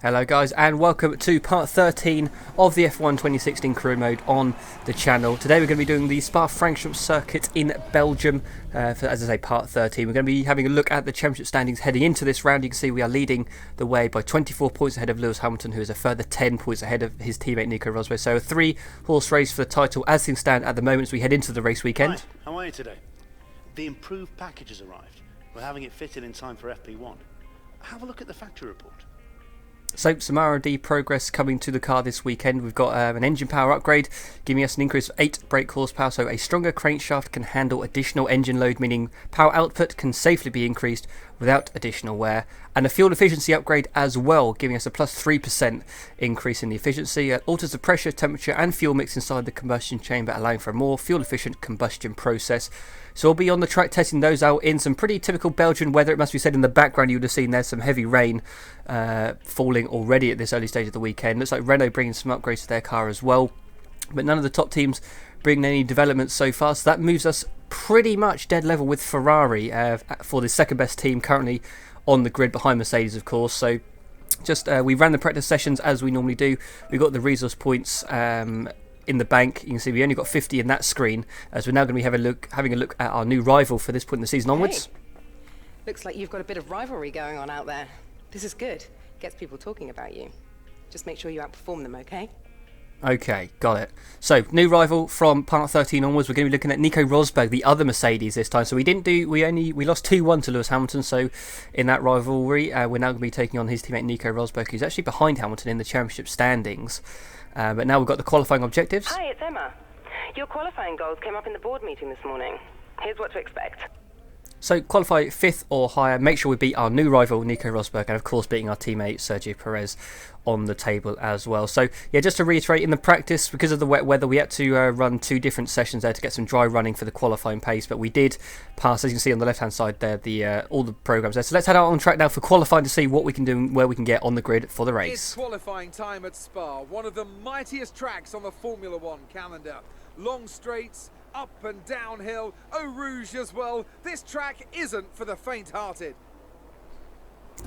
Hello guys and welcome to part 13 of the F1 2016 career mode on the channel. Today we're going to be doing the Spa-Francorchamps circuit in Belgium for, as I say, part 13. We're going to be having a look at the championship standings heading into this round. You can see we are leading the way by 24 points ahead of Lewis Hamilton, who is a further 10 points ahead of his teammate Nico Rosberg. So a 3-horse race for the title as things stand at the moment as we head into the race weekend. Hi, how are you today? The improved package has arrived. We're having it fitted in time for FP1. Have a look at the factory report. So some R&D progress coming to the car this weekend. We've got an engine power upgrade giving us an increase of 8 brake horsepower, so a stronger crankshaft can handle additional engine load, meaning power output can safely be increased without additional wear, and a fuel efficiency upgrade as well, giving us a plus 3% increase in the efficiency. It alters the pressure, temperature and fuel mix inside the combustion chamber, allowing for a more fuel efficient combustion process. So we'll be on the track testing those out in some pretty typical Belgian weather. It must be said, in the background you would have seen there's some heavy rain falling already at this early stage of the weekend. Looks like Renault bringing some upgrades to their car as well, but none of the top teams bringing any developments so far, so that moves us pretty much dead level with Ferrari for the second best team currently on the grid, behind Mercedes of course. So just we ran the practice sessions as we normally do. We got the resource points in the bank. You can see we only got 50 in that screen, as we're now going to be having a look at our new rival for this point in the season onwards. Hey, looks like you've got a bit of rivalry going on out there. This is good. Gets people talking about you. Just make sure you outperform them, okay? Okay, got it. So, new rival from part 13 onwards. We're going to be looking at Nico Rosberg, the other Mercedes this time. So we lost 2-1 to Lewis Hamilton. So in that rivalry, we're now going to be taking on his teammate Nico Rosberg, who's actually behind Hamilton in the championship standings. But now we've got the qualifying objectives. Hi, it's Emma. Your qualifying goals came up in the board meeting this morning. Here's what to expect. So qualify 5th or higher, make sure we beat our new rival Nico Rosberg, and of course beating our teammate Sergio Perez on the table as well. So yeah, just to reiterate, in the practice, because of the wet weather, we had to run 2 different sessions there to get some dry running for the qualifying pace, but we did pass, as you can see on the left hand side there, all the programs there. So let's head out on track now for qualifying to see what we can do and where we can get on the grid for the race. It's qualifying time at Spa, one of the mightiest tracks on the Formula One calendar. Long straights, up and downhill, Eau Rouge as well. This track isn't for the faint-hearted.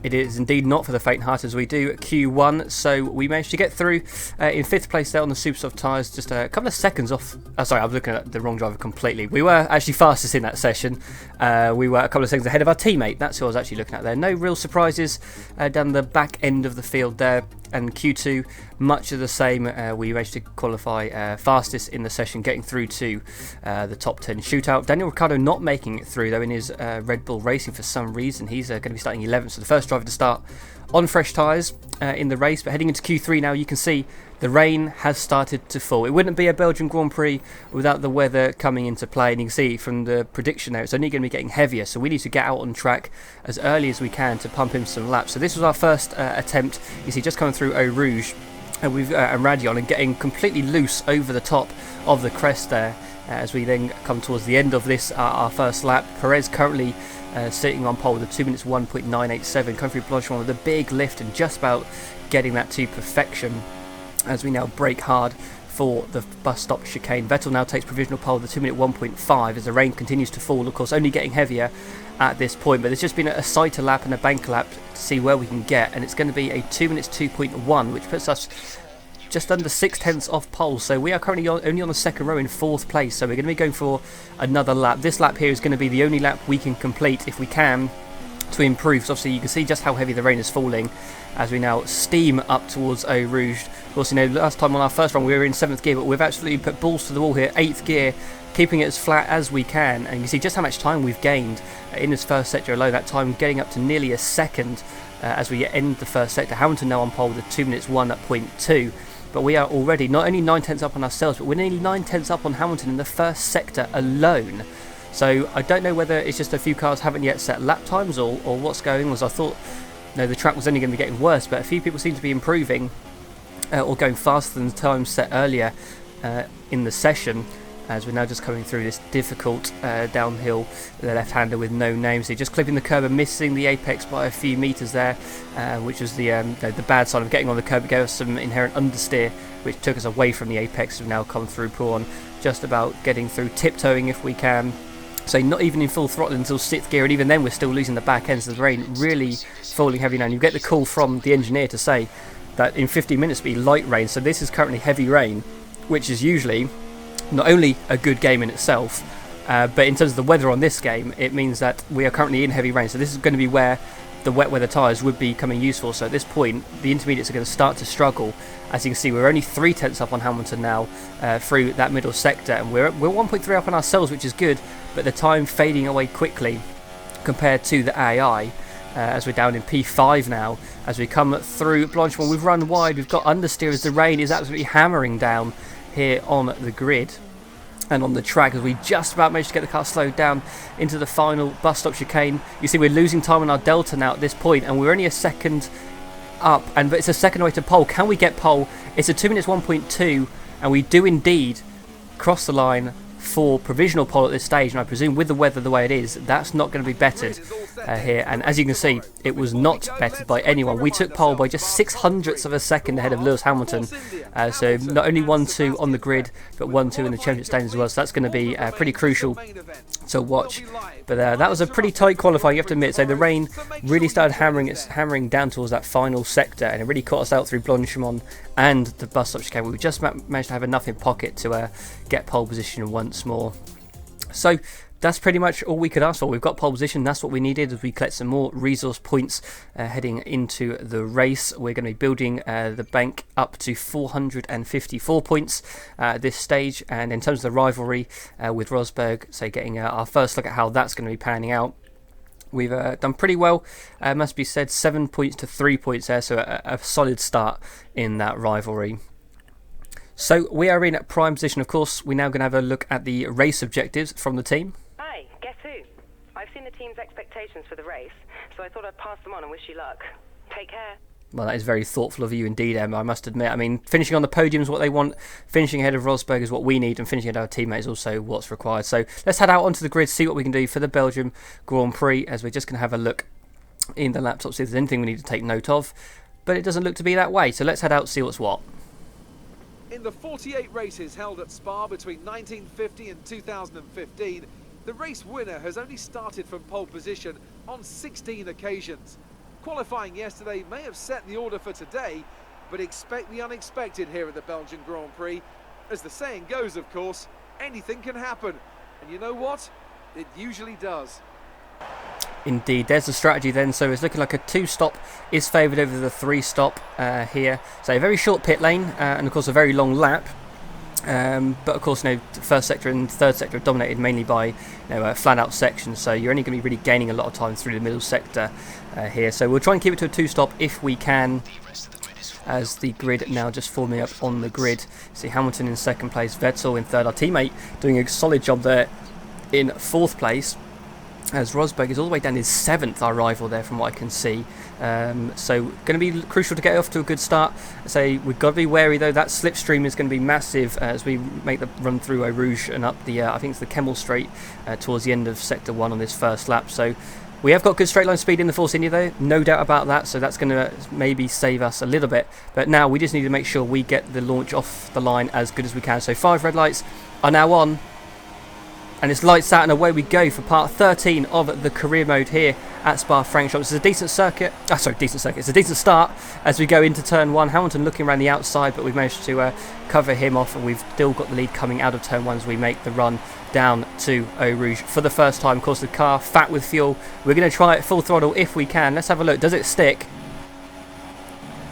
It is indeed not for the faint-hearted, as we do at Q1. So we managed to get through in 5th place there on the super soft tyres, just a couple of seconds off. Sorry, I was looking at the wrong driver completely. We were actually fastest in that session. We were a couple of seconds ahead of our teammate. That's who I was actually looking at there. No real surprises down the back end of the field there. And Q2, much of the same. We managed to qualify fastest in the session, getting through to the top 10 shootout. Daniel Ricciardo not making it through though in his Red Bull Racing for some reason. He's going to be starting 11th, so the first driver to start on fresh tyres in the race. But heading into Q3 now, you can see the rain has started to fall. It wouldn't be a Belgian Grand Prix without the weather coming into play, and you can see from the prediction there it's only going to be getting heavier, so we need to get out on track as early as we can to pump in some laps. So this was our first attempt, you see, just coming through Eau Rouge and Radion, and getting completely loose over the top of the crest there as we then come towards the end of this our first lap. Perez currently sitting on pole with a 2 minutes 1.987, coming through Blanchimont with a big lift and just about getting that to perfection as we now brake hard for the bus stop chicane. Vettel now takes provisional pole with a 2 minute 1.5 as the rain continues to fall, of course only getting heavier at this point, but there's just been a sighter lap and a banker lap to see where we can get, and it's going to be a 2 minutes 2.1, which puts us just under 6/10 off pole. So we are currently only on the second row in 4th place, so we're going to be going for another lap. This lap here is going to be the only lap we can complete if we can to improve. So obviously you can see just how heavy the rain is falling as we now steam up towards Eau Rouge. Of course, you know, last time on our first run we were in 7th gear, but we've absolutely put balls to the wall here, 8th gear, keeping it as flat as we can, and you can see just how much time we've gained in this first sector alone. That time getting up to nearly a second as we end the first sector. Hamilton now on pole with a 2 minutes 1.2, but we are already not only 9/10 up on ourselves, but we're nearly 9/10 up on Hamilton in the first sector alone. So I don't know whether it's just a few cars haven't yet set lap times or what's going on, as I thought the track was only going to be getting worse, but a few people seem to be improving or going faster than the time set earlier in the session, as we're now just coming through this difficult downhill, the left-hander with no name. So just clipping the curb and missing the apex by a few metres there, which was the bad side of getting on the curb. It gave us some inherent understeer, which took us away from the apex. We've now come through Prawn, just about getting through, tiptoeing if we can So not even in full throttle until 6th gear, and even then we're still losing the back ends of the rain, really falling heavy now. And you get the call from the engineer to say that in 15 minutes it'll be light rain, so this is currently heavy rain, which is usually not only a good game in itself, but in terms of the weather on this game, it means that we are currently in heavy rain. So this is going to be where the wet weather tyres would be coming useful. So at this point, the intermediates are going to start to struggle. As you can see, we're only 3/10 up on Hamilton now through that middle sector, and we're 1.3 up on ourselves, which is good, but the time fading away quickly compared to the AI. As we're down in P5 now, as we come through Blanchimont, we've run wide, we've got understeer as the rain is absolutely hammering down here on the grid and on the track, as we just about managed to get the car slowed down into the final bus stop chicane. You see we're losing time on our delta now at this point, and we're only a second up, and it's a second away to pole. Can we get pole? It's a 2 minutes 1.2, and we do indeed cross the line for provisional pole at this stage, and I presume with the weather the way it is, that's not going to be bettered here. And as you can see, it was not bettered by anyone. We took pole by just 600ths of a second ahead of Lewis Hamilton, so not only 1-2 on the grid, but 1-2 in the championship standings as well, so that's going to be pretty crucial to watch. But that was a pretty tight qualifying, you have to admit. So the rain really started hammering down towards that final sector, and it really caught us out through Blanchimont and the bus stop chicane. We just managed to have enough in pocket to get pole position once more. So that's pretty much all we could ask for. We've got pole position, that's what we needed as we collect some more resource points heading into the race. We're going to be building the bank up to 454 points at this stage, and in terms of the rivalry with Rosberg, so getting our first look at how that's going to be panning out. We've done pretty well, must be said, 7 points to 3 points there, so a solid start in that rivalry. So we are in prime position, of course. We're now going to have a look at the race objectives from the team. Hi, guess who? I've seen the team's expectations for the race, so I thought I'd pass them on and wish you luck. Take care. Well, that is very thoughtful of you indeed, Emma, I must admit. I mean, finishing on the podium is what they want, finishing ahead of Rosberg is what we need, and finishing ahead of our teammates is also what's required. So let's head out onto the grid, see what we can do for the Belgium Grand Prix, as we're just going to have a look in the laptop, see if there's anything we need to take note of. But it doesn't look to be that way, so let's head out, see what's what. In the 48 races held at Spa between 1950 and 2015, the race winner has only started from pole position on 16 occasions. Qualifying yesterday may have set the order for today, but expect the unexpected here at the Belgian Grand Prix. As the saying goes, of course, anything can happen. And you know what? It usually does. Indeed, there's the strategy then. So it's looking like a 2-stop is favoured over the 3-stop here. So a very short pit lane and of course a very long lap. But of course, the first sector and third sector are dominated mainly by flat out sections. So you're only going to be really gaining a lot of time through the middle sector here. So we'll try and keep it to a 2-stop if we can. As the grid now just forming up on the grid. See Hamilton in second place, Vettel in third. Our teammate doing a solid job there in fourth place, as Rosberg is all the way down in 7th, our rival there from what I can see. So going to be crucial to get off to a good start. So we've got to be wary though, that slipstream is going to be massive as we make the run through Eau Rouge and up the, I think it's the Kemmel Straight towards the end of sector 1 on this first lap. So we have got good straight line speed in the Force India though, no doubt about that, so that's going to maybe save us a little bit. But now we just need to make sure we get the launch off the line as good as we can. So 5 red lights are now on. And it's lights out and away we go for part 13 of the career mode here at Spa-Francorchamps. It's a decent circuit. It's a decent start as we go into turn 1. Hamilton looking around the outside, but we've managed to cover him off, and we've still got the lead coming out of turn 1 as we make the run down to Eau Rouge for the first time. Of course, the car fat with fuel. We're going to try it full throttle if we can. Let's have a look. Does it stick?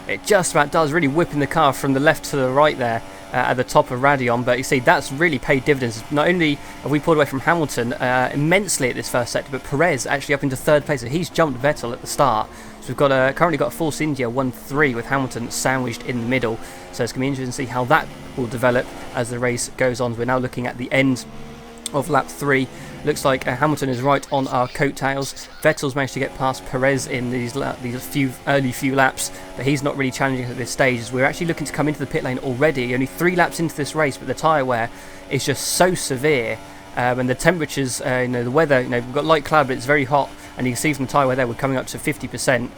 It just about does, really whipping the car from the left to the right there. At the top of Radion, but you see that's really paid dividends. Not only have we pulled away from Hamilton immensely at this first sector, but Perez actually up into third place, so he's jumped Vettel at the start. So we've got currently got Force India 1-3 with Hamilton sandwiched in the middle, so it's going to be interesting to see how that will develop as the race goes on. We're now looking at the end of lap 3. Looks like Hamilton is right on our coattails. Vettel's managed to get past Perez in these early few laps, but he's not really challenging at this stage, as we're actually looking to come into the pit lane already. Only 3 laps into this race, but the tyre wear is just so severe, and the temperatures, the weather, we've got light cloud, but it's very hot, and you can see from the tyre wear there we're coming up to 50%.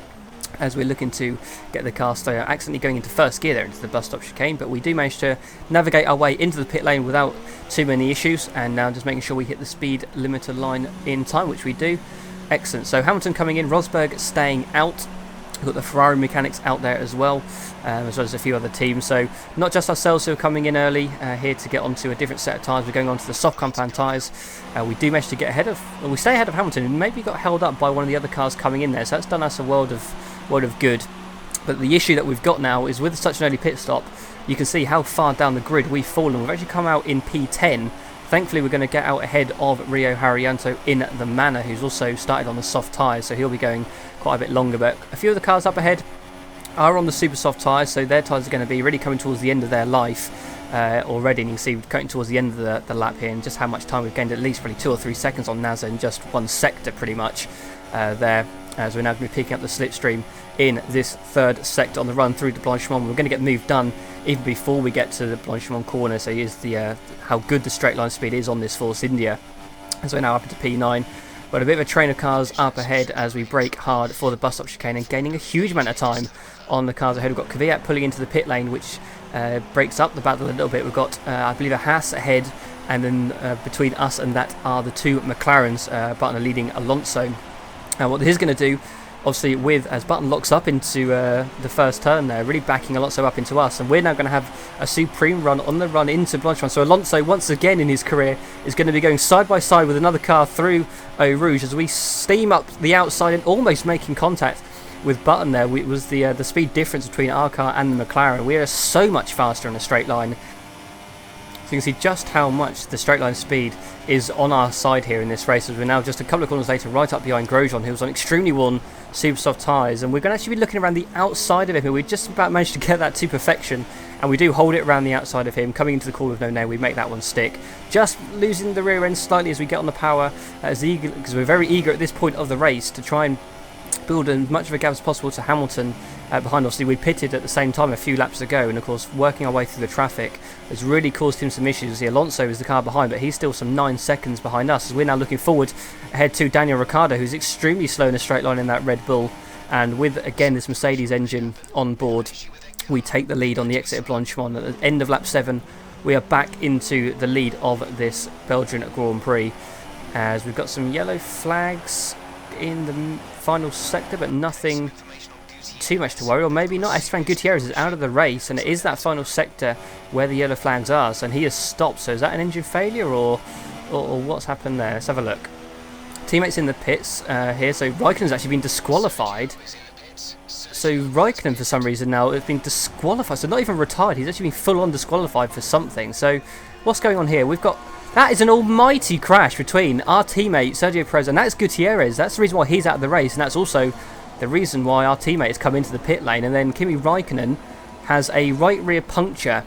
as we're looking to get the car started, accidentally going into first gear there into the bus stop chicane, but we do manage to navigate our way into the pit lane without too many issues, and now just making sure we hit the speed limiter line in time, which we do. Excellent. So Hamilton coming in, Rosberg staying out. We've got the Ferrari mechanics out there as well as a few other teams. So not just ourselves who are coming in early here to get onto a different set of tyres. We're going on to the soft compound tyres. We do manage to get ahead of, well, we stay ahead of Hamilton, and maybe got held up by one of the other cars coming in there. So that's done us a world of good. But the issue that we've got now is with such an early pit stop, you can see how far down the grid we've fallen. We've actually come out in P10. Thankfully, we're going to get out ahead of Rio Haryanto in the Manor, who's also started on the soft tyres, so he'll be going quite a bit longer. But a few of the cars up ahead are on the super soft tyres, so their tyres are going to be really coming towards the end of their life already. And you can see we're coming towards the end of the lap here, and just how much time we've gained, at least probably 2 or 3 seconds on NASA in just one sector pretty much there, as we're now going to be picking up the slipstream in this third sector on the run through to Blanchimont. We're going to get the move done even before we get to the Blanchimont corner, so here's the how good the straight line speed is on this Force India. As we're now up into P9, but a bit of a train of cars up ahead as we brake hard for the bus stop chicane and gaining a huge amount of time on the cars ahead. We've got Kvyat pulling into the pit lane, which breaks up the battle a little bit. We've got I believe a Haas ahead, and then between us and that are the 2 McLarens, Button leading Alonso. What this is going to do, obviously, as Button locks up into the first turn there, really backing Alonso up into us, and we're now going to have a supreme run on the run into Blanchimont. So Alonso, once again in his career, is going to be going side by side with another car through Eau Rouge as we steam up the outside and almost making contact with Button there. It was the speed difference between our car and the McLaren. We are so much faster in a straight line. So you can see just how much the straight line speed is on our side here in this race, as we're now just a couple of corners later right up behind Grosjean, who's on extremely worn super soft tyres, and we're going to actually be looking around the outside of him. We just about managed to get that to perfection, and we do hold it around the outside of him. Coming into the corner with no name, we make that one stick. Just losing the rear end slightly as we get on the power, because we're very eager at this point of the race to try and build as much of a gap as possible to Hamilton behind. Obviously, we pitted at the same time a few laps ago, and of course working our way through the traffic has really caused him some issues. The Alonso is the car behind, but he's still some 9 seconds behind us, as we're now looking forward ahead to Daniel Ricciardo, who's extremely slow in a straight line in that Red Bull, and with again this Mercedes engine on board, we take the lead on the exit of Blanchimont. At the end of lap 7, we are back into the lead of this Belgian Grand Prix, as we've got some yellow flags in the final sector, but nothing too much to worry, or maybe not. Esteban Gutierrez is out of the race, and it is that final sector where the yellow flags are, and he has stopped. So is that an engine failure, or what's happened there? Let's have a look. Teammates in the pits here, so Raikkonen's actually been disqualified. So Raikkonen for some reason now has been disqualified, so not even retired, he's actually been full on disqualified for something. So what's going on here? We've got, that is an almighty crash between our teammate Sergio Perez, and that's Gutierrez. That's the reason why he's out of the race, and that's also the reason why our teammate has come into the pit lane. And then Kimi Raikkonen has a right rear puncture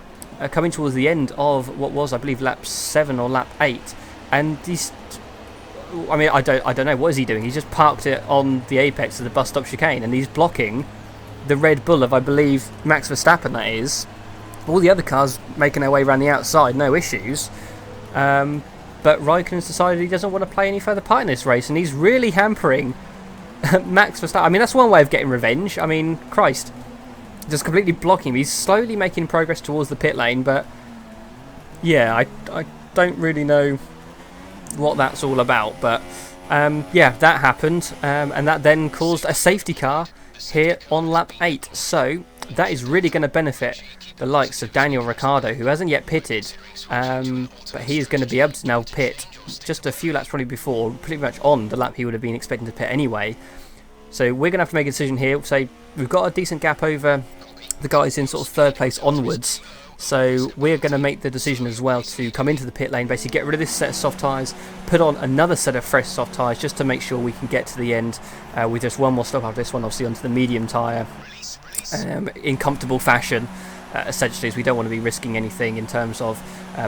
coming towards the end of what was, I believe, lap 7 or lap 8. And he's, I mean, I don't know, what is he doing? He's just parked it on the apex of the bus stop chicane, and he's blocking the Red Bull of, I believe, Max Verstappen, that is. All the other cars making their way around the outside, no issues. But Raikkonen's decided he doesn't want to play any further part in this race, and he's really hampering Max Verstappen. I mean, that's one way of getting revenge. I mean, Christ. Just completely blocking him. He's slowly making progress towards the pit lane, but yeah, I don't really know what that's all about. But yeah, that happened, and that then caused a safety car here on lap 8. So that is really going to benefit the likes of Daniel Ricciardo, who hasn't yet pitted, but he is going to be able to now pit just a few laps probably before, pretty much on the lap he would have been expecting to pit anyway. So we're going to have to make a decision here. Say we've got a decent gap over the guys in sort of 3rd place onwards, so we're going to make the decision as well to come into the pit lane, basically get rid of this set of soft tyres, put on another set of fresh soft tyres just to make sure we can get to the end with just one more stop after this one, obviously onto the medium tyre in comfortable fashion. Essentially, as we don't want to be risking anything in terms of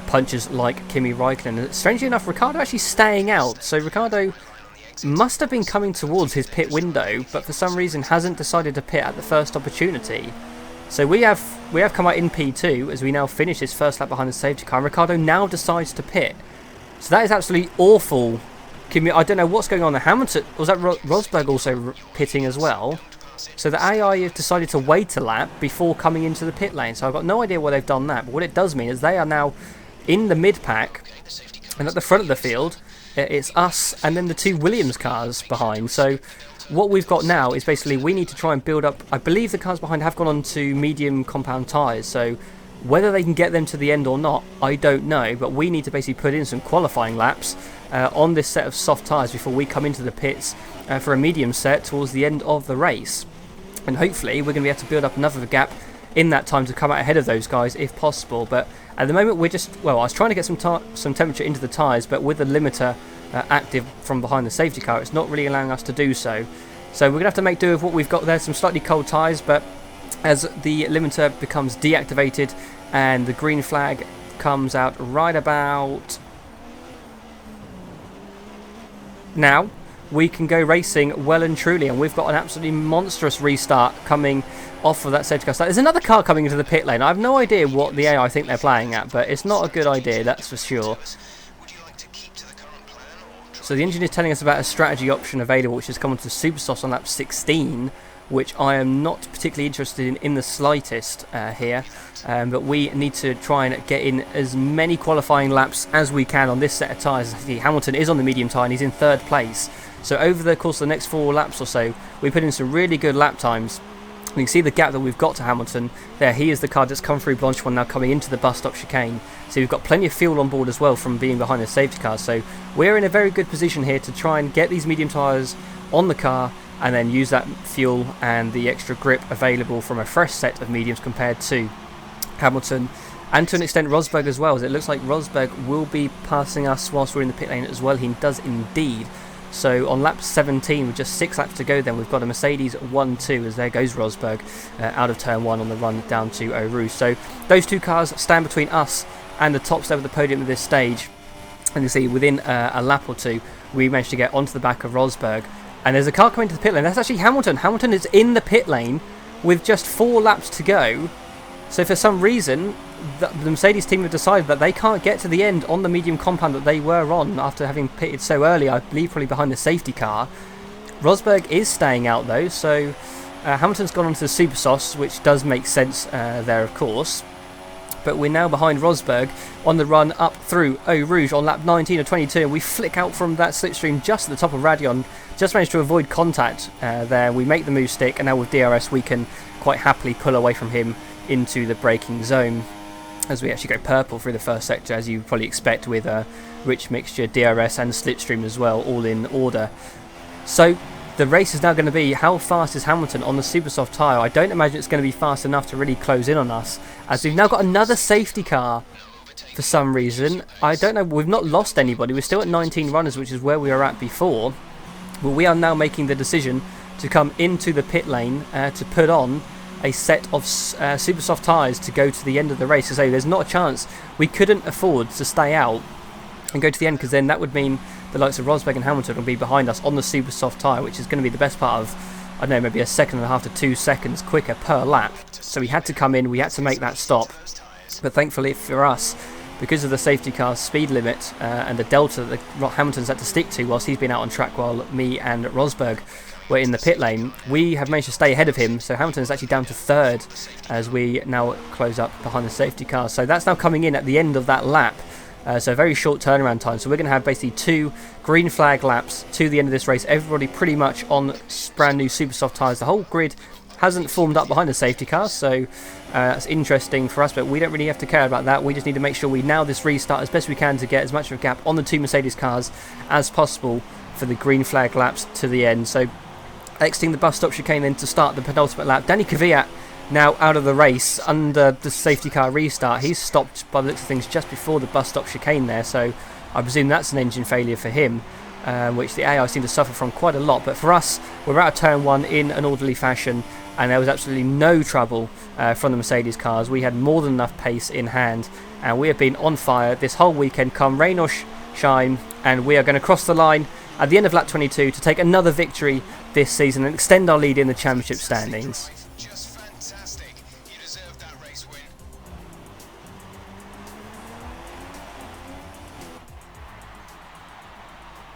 punches like Kimi Raikkonen. Strangely enough, Ricciardo actually staying out, so Ricciardo must have been coming towards his pit window, but for some reason hasn't decided to pit at the first opportunity. So we have come out in P2 as we now finish this first lap behind the safety car, and Ricciardo now decides to pit. So that is absolutely awful. I don't know what's going on there. Hamilton, was that Rosberg also pitting as well? So the AI have decided to wait a lap before coming into the pit lane. So I've got no idea why they've done that. But what it does mean is they are now in the mid-pack, and at the front of the field, it's us and then the 2 Williams cars behind. So what we've got now is basically we need to try and build up. I believe the cars behind have gone on to medium compound tyres. So whether they can get them to the end or not, I don't know. But we need to basically put in some qualifying laps on this set of soft tyres before we come into the pits for a medium set towards the end of the race. And hopefully we're going to be able to build up another gap in that time to come out ahead of those guys if possible. But at the moment we're just, well, I was trying to get some temperature into the tyres, but with the limiter active from behind the safety car, it's not really allowing us to do so. So we're going to have to make do with what we've got there, some slightly cold tyres. But as the limiter becomes deactivated and the green flag comes out right about now, we can go racing well and truly, and we've got an absolutely monstrous restart coming off of that safety car start. There's another car coming into the pit lane. I have no idea what the AI think they're playing at, but it's not a good idea, that's for sure. So the engine is telling us about a strategy option available, which has come onto Supersofts on lap 16, which I am not particularly interested in the slightest here. But we need to try and get in as many qualifying laps as we can on this set of tyres. Hamilton is on the medium tyre and he's in 3rd place. So over the course of the next 4 laps or so, we put in some really good lap times. You can see the gap that we've got to Hamilton. There, he is the car that's come through Blanchefont now coming into the bus stop chicane. So we've got plenty of fuel on board as well from being behind the safety car. So we're in a very good position here to try and get these medium tyres on the car and then use that fuel and the extra grip available from a fresh set of mediums compared to Hamilton. And to an extent Rosberg as well, as it looks like Rosberg will be passing us whilst we're in the pit lane as well. He does indeed. So on lap 17, with just 6 laps to go, then we've got a Mercedes 1-2 as there goes Rosberg out of turn 1 on the run down to Eau Rouge. So those 2 cars stand between us and the top step of the podium at this stage. And you see within a lap or 2, we managed to get onto the back of Rosberg. And there's a car coming to the pit lane. That's actually Hamilton. Hamilton is in the pit lane with just 4 laps to go. So for some reason, the Mercedes team have decided that they can't get to the end on the medium compound that they were on after having pitted so early, I believe probably behind the safety car. Rosberg is staying out though, so Hamilton's gone onto the Supersofts, which does make sense there of course. But we're now behind Rosberg on the run up through Eau Rouge on lap 19 of 22, and we flick out from that slipstream just at the top of Radion, just managed to avoid contact there. We make the move stick, and now with DRS we can quite happily pull away from him into the braking zone as we actually go purple through the first sector, as you probably expect with a rich mixture, DRS and slipstream as well, all in order. So the race is now going to be how fast is Hamilton on the Supersoft tyre. I don't imagine it's going to be fast enough to really close in on us, as we've now got another safety car for some reason. I don't know, we've not lost anybody, we're still at 19 runners, which is where we were at before, but we are now making the decision to come into the pit lane to put on a set of Supersoft tyres to go to the end of the race. So there's not a chance, we couldn't afford to stay out and go to the end, because then that would mean the likes of Rosberg and Hamilton will be behind us on the Supersoft tyre, which is going to be the best part of, I don't know, maybe 1.5 to 2 seconds quicker per lap. So we had to come in, we had to make that stop. But thankfully for us, because of the safety car's speed limit and the delta that Hamilton's had to stick to whilst he's been out on track while me and Rosberg were in the pit lane, we have managed to stay ahead of him. So Hamilton is actually down to 3rd as we now close up behind the safety car. So that's now coming in at the end of that lap. So a very short turnaround time. So we're going to have basically 2 green flag laps to the end of this race. Everybody pretty much on brand new Supersoft tyres. The whole grid hasn't formed up behind the safety car, so it's interesting for us, but we don't really have to care about that. We just need to make sure we nail this restart as best we can to get as much of a gap on the 2 Mercedes cars as possible for the green flag laps to the end. So exiting the bus stop chicane then to start the penultimate lap. Danny Kvyat now out of the race under the safety car restart. He's stopped by the looks of things just before the bus stop chicane there, so I presume that's an engine failure for him, which the AI seem to suffer from quite a lot. But for us, we're out of turn 1 in an orderly fashion, and there was absolutely no trouble from the Mercedes cars. We had more than enough pace in hand, and we have been on fire this whole weekend, come rain or shine, and we are going to cross the line at the end of lap 22 to take another victory this season and extend our lead in the championship standings.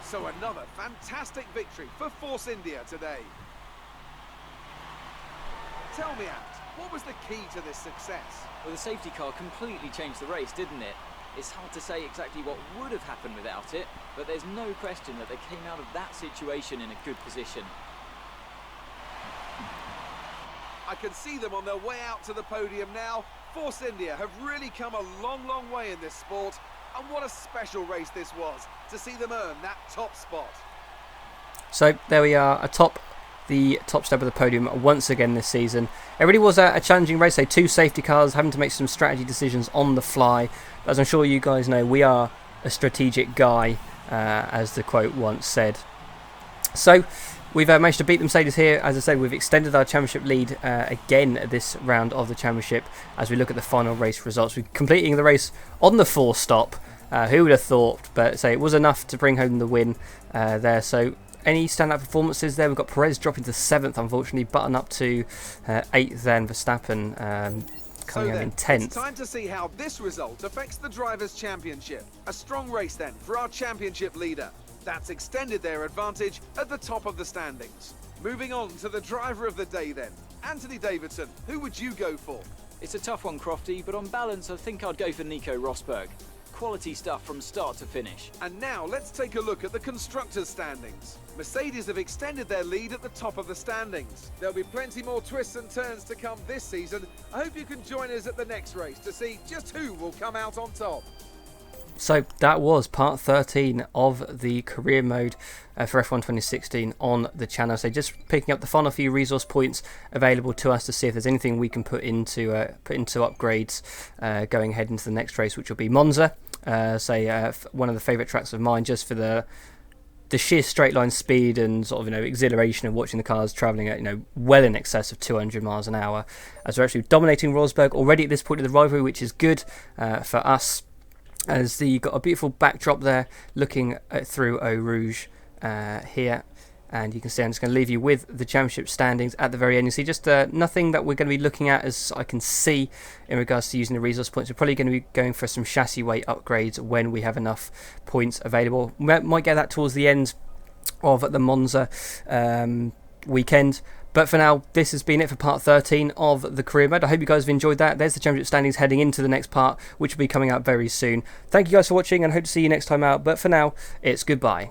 So another fantastic victory for Force India today. Tell me, Ant, what was the key to this success? Well, the safety car completely changed the race, didn't it? It's hard to say exactly what would have happened without it, but there's no question that they came out of that situation in a good position. I can see them on their way out to the podium now. Force India have really come a long, long way in this sport. And what a special race this was, to see them earn that top spot. So there we are, atop the top step of the podium once again this season. It really was a challenging race, so 2 safety cars having to make some strategy decisions on the fly. But as I'm sure you guys know, we are a strategic guy, as the quote once said. So we've managed to beat the Mercedes here. As I said, we've extended our championship lead again this round of the championship as we look at the final race results. We're completing the race on the 4th stop. Who would have thought? But say it was enough to bring home the win there. So any standout performances there? We've got Perez dropping to 7th, unfortunately, Button up to 8th, then Verstappen coming out in 10th. It's time to see how this result affects the Drivers' Championship. A strong race then for our championship leader. That's extended their advantage at the top of the standings. Moving on to the driver of the day then. Anthony Davidson, who would you go for? It's a tough one, Crofty, but on balance, I think I'd go for Nico Rosberg. Quality stuff from start to finish. And now let's take a look at the constructors' standings. Mercedes have extended their lead at the top of the standings. There'll be plenty more twists and turns to come this season. I hope you can join us at the next race to see just who will come out on top. So that was part 13 of the career mode for F1 2016 on the channel. So just picking up the final few resource points available to us to see if there's anything we can put into upgrades going ahead into the next race, which will be Monza. One of the favourite tracks of mine, just for the sheer straight line speed and sort of exhilaration of watching the cars travelling at well in excess of 200 miles an hour. As we're actually dominating Rosberg already at this point of the rivalry, which is good for us. As you've got a beautiful backdrop there looking through Eau Rouge here, and you can see I'm just going to leave you with the championship standings at the very end. You see just nothing that we're going to be looking at as I can see in regards to using the resource points. We're probably going to be going for some chassis weight upgrades when we have enough points available. We might get that towards the end of the Monza weekend. But for now, this has been it for part 13 of the career mode. I hope you guys have enjoyed that. There's the championship standings heading into the next part, which will be coming out very soon. Thank you guys for watching and hope to see you next time out. But for now, it's goodbye.